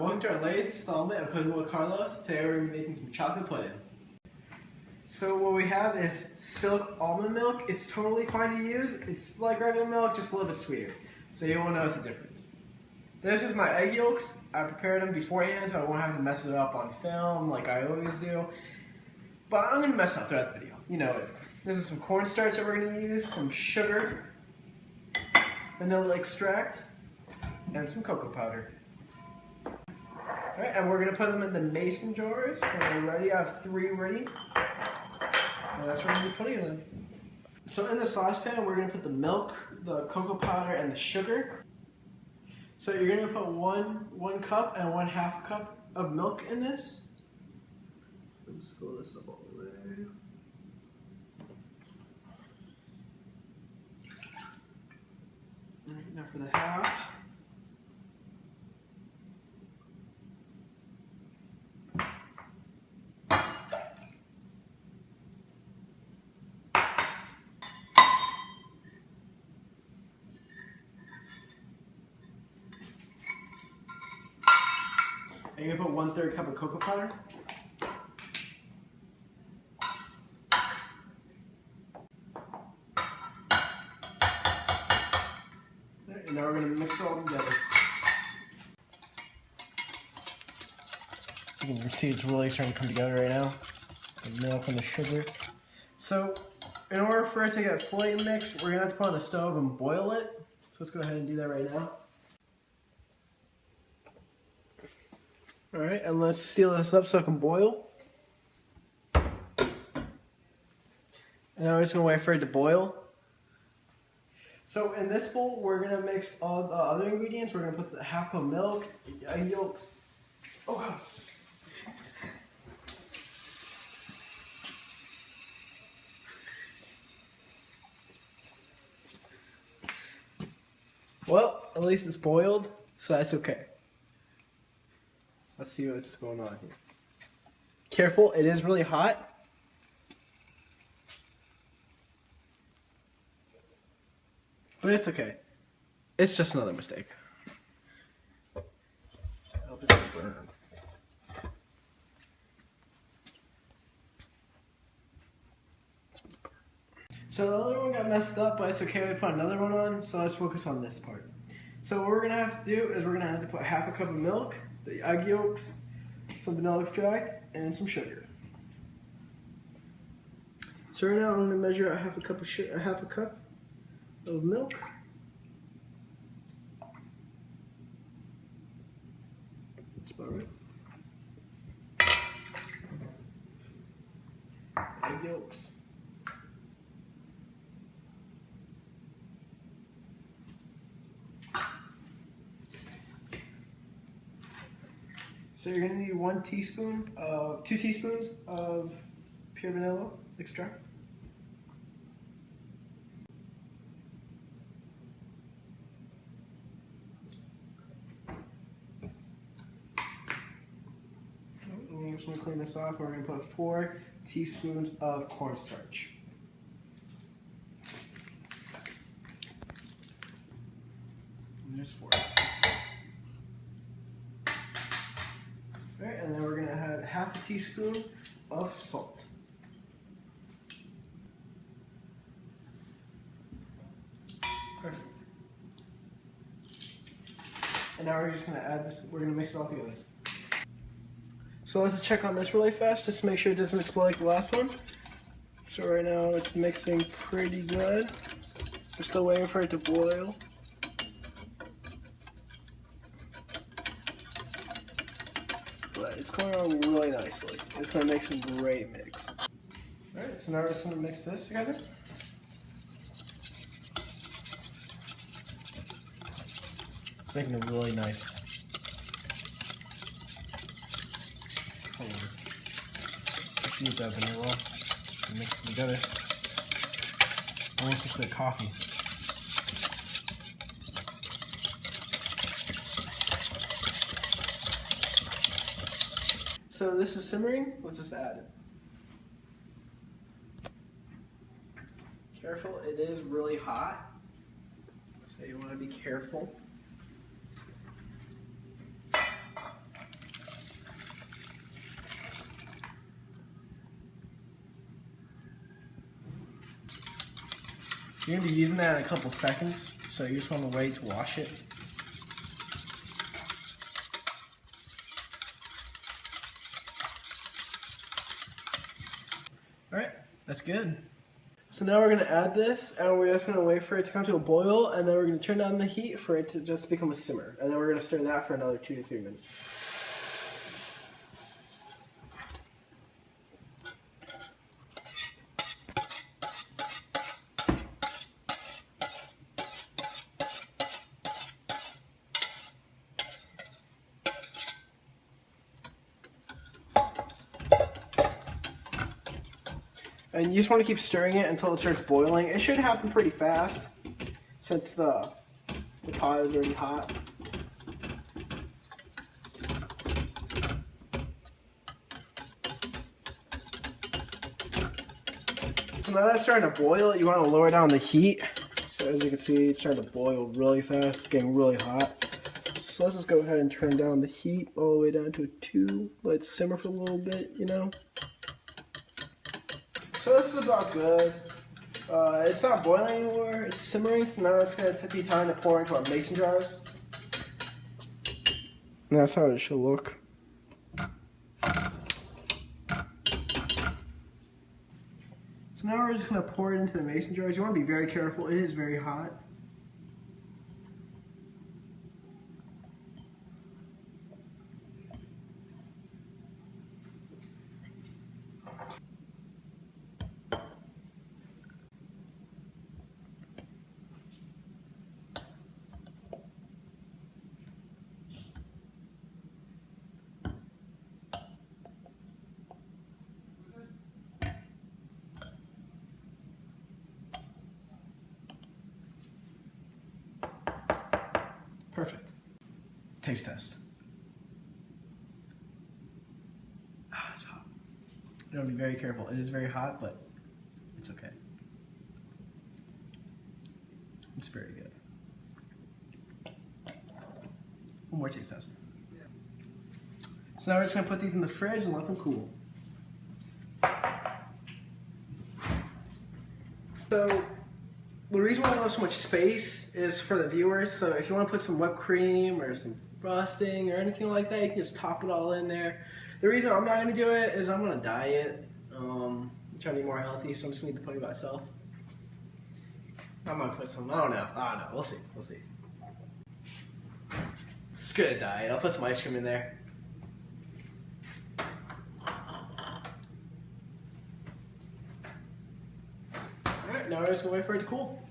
welcome to our latest installment of Cooking with Carlos. Today we're going to be making some chocolate pudding. So what we have is Silk almond milk. It's totally fine to use. It's like regular milk, just a little bit sweeter. So you won't notice the difference. This is my egg yolks. I prepared them beforehand so I won't have to mess it up on film like I always do. But I'm going to mess up throughout the video. You know it. This is some cornstarch that we're going to use, some sugar, vanilla extract, and some cocoa powder. Alright, and we're going to put them in the mason jars. When we're ready, I have 3 ready. And that's where we're going to be putting them. So in the saucepan, we're going to put the milk, the cocoa powder, and the sugar. So you're going to put one cup and 1/2 cup of milk in this. Let's fill this up all the way. Alright, now for the half. And you're going to put 1/3 cup of cocoa powder. And now we're going to mix it all together. So you can see it's really starting to come together right now. The milk and the sugar. So in order for it to get fully mixed, we're going to have to put it on the stove and boil it. So let's go ahead and do that right now. Alright, and let's seal this up so it can boil. And now we're just going to wait for it to boil. So in this bowl, we're going to mix all the other ingredients. We're going to put the 1/2 cup of milk, the egg yolks. Oh god. Well, at least it's boiled, so that's okay. Let's see what's going on here. Careful, it is really hot. But it's okay. It's just another mistake. I hope it doesn't burn. So the other one got messed up, but it's okay, we put another one on, so let's focus on this part. So what we're going to have to do is we're going to have to put 1/2 cup of milk, the egg yolks, some vanilla extract, and some sugar. So right now I'm going to measure 1/2 cup of sugar, 1/2 cup of milk. That's about right. Egg yolks. So you're going to need 2 teaspoons of pure vanilla extract. I'm just going to clean this off. We're going to put 4 teaspoons of cornstarch. And there's 4. Alright, and then we're going to add 1/2 teaspoon of salt. Perfect. And now we're just going to add this, we're going to mix it all together. So let's check on this really fast just to make sure it doesn't explode like the last one. So right now it's mixing pretty good. We're still waiting for it to boil. But it's going on really nicely. It's going to make some great mix. Alright, so now we're just going to mix this together. It's making it really nice. Use that vanilla and mix it together. Almost just like coffee. So this is simmering. Let's just add it. Careful, it is really hot, so you want to be careful. You're gonna be using that in a couple seconds, so you just want to wait to wash it. Alright, that's good. So now we're going to add this, and we're just going to wait for it to come to a boil, and then we're going to turn down the heat for it to just become a simmer. And then we're going to stir that for another 2 to 3 minutes. And you just want to keep stirring it until it starts boiling. It should happen pretty fast since the pot is already hot. So now that it's starting to boil, you want to lower down the heat. So as you can see, it's starting to boil really fast. It's getting really hot. So let's just go ahead and turn down the heat all the way down to a 2. Let it simmer for a little bit, you know. So this is about good. It's not boiling anymore, it's simmering, so now it's going to take time to pour into our mason jars. And that's how it should look. So now we're just going to pour it into the mason jars. You want to be very careful, it is very hot. Perfect. Taste test. Ah, it's hot. You gotta be very careful. It is very hot, but it's okay. It's very good. One more taste test. So now we're just gonna put these in the fridge and let them cool. So the reason why I have so much space is for the viewers. So if you want to put some whipped cream or some frosting or anything like that, you can just top it all in there. The reason I'm not going to do it is I'm going to diet. I'm trying to be more healthy, so I'm just going to eat the pudding by itself. I'm going to put some, I don't know, we'll see, It's good to diet. I'll put some ice cream in there. Alright, now we're just going to wait for it to cool.